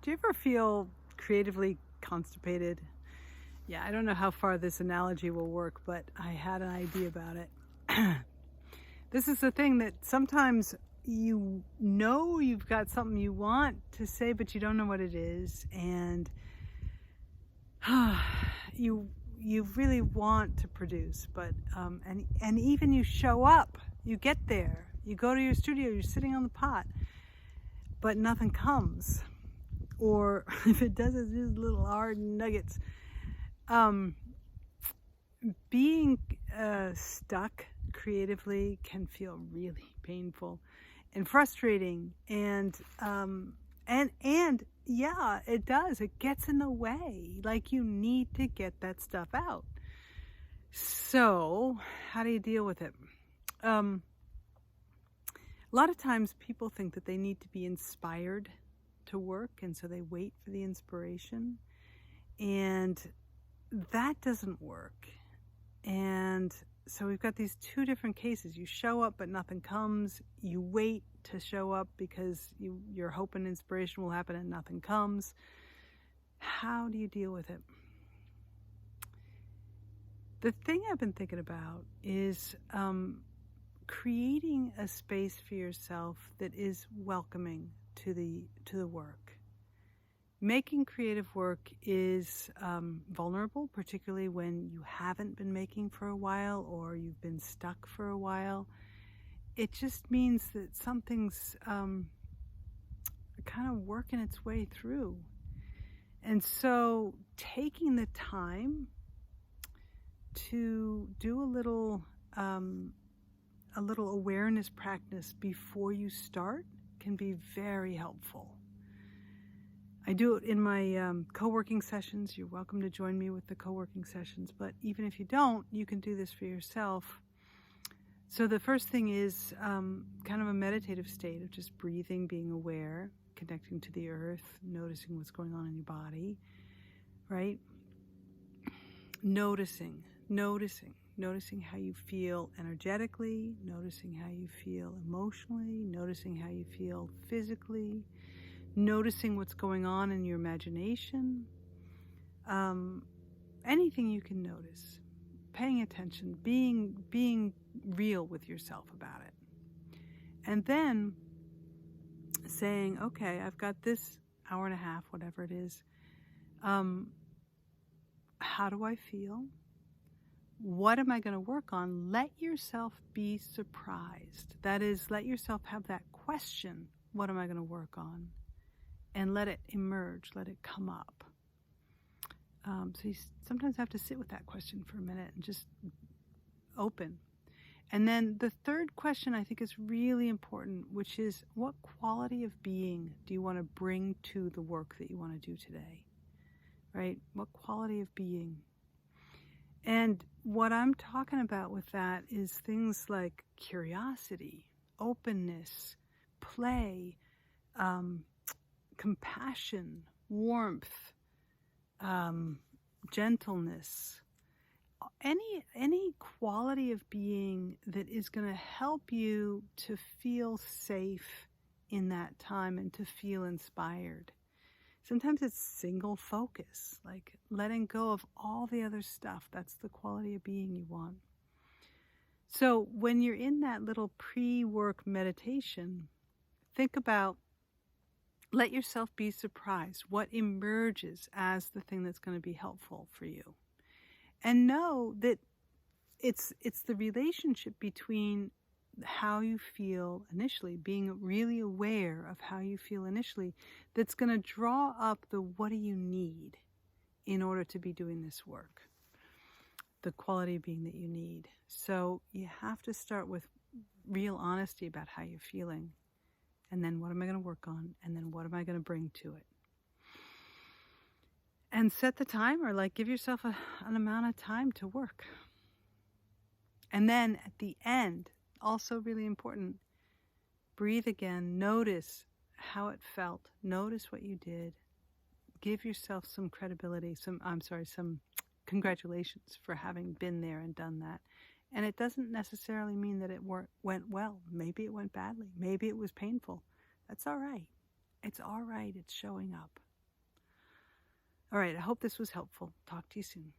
Do you ever feel creatively constipated? Yeah, I don't know how far this analogy will work, but I had an idea about it. This is the thing that sometimes you know you've got something you want to say, but you don't know what it is, and you really want to produce, but and even you show up, you get there, you go to your studio, you're sitting on the pot, but nothing comes. Or if it does, it's just little hard nuggets. Um, being stuck creatively can feel really painful and frustrating, and yeah, it does. It gets in the way. Like, you need to get that stuff out. So, how do you deal with it? A lot of times people think that they need to be inspired to work, and so they wait for the inspiration, and that doesn't work. And so we've got these two different cases. You show up but nothing comes. You wait to show up because you're hoping inspiration will happen and nothing comes. How do you deal with it? The thing I've been thinking about is creating a space for yourself that is welcoming to the work. Making creative work is vulnerable, particularly when you haven't been making for a while or you've been stuck for a while. It just means that something's kind of working its way through. And so taking the time to do a little awareness practice before you start can be very helpful. I do it in my co-working sessions. You're welcome to join me with the co-working sessions, but even if you don't, you can do this for yourself. So the first thing is kind of a meditative state of just breathing, being aware, connecting to the earth, noticing what's going on in your body, right? Noticing how you feel energetically, noticing how you feel emotionally, noticing how you feel physically, noticing what's going on in your imagination, anything you can notice, paying attention, being real with yourself about it. And then saying, okay, I've got this hour and a half, whatever it is. How do I feel? What am I going to work on? Let yourself be surprised. That is, let yourself have that question, what am I going to work on? And let it emerge, let it come up. So you sometimes have to sit with that question for a minute and just open. And then the third question I think is really important, which is, what quality of being do you want to bring to the work that you want to do today? Right? What quality of being? And what I'm talking about with that is things like curiosity, openness, play, compassion, warmth, gentleness, any quality of being that is going to help you to feel safe in that time and to feel inspired. Sometimes it's single focus, like letting go of all the other stuff. That's the quality of being you want. So when you're in that little pre-work meditation, think about, let yourself be surprised. What emerges as the thing that's going to be helpful for you? And know that it's the relationship between how you feel initially, being really aware of how you feel initially, that's going to draw up the what do you need in order to be doing this work, the quality of being that you need. So you have to start with real honesty about how you're feeling, and then what am I going to work on, and then what am I going to bring to it. And set the timer, like give yourself an amount of time to work. And then at the end, also really important, breathe again, notice how it felt, notice what you did, give yourself some credibility, some congratulations for having been there and done that. And it doesn't necessarily mean that it went well. Maybe it went badly. Maybe it was painful. That's all right. It's all right. It's showing up. All right, I hope this was helpful. Talk to you soon.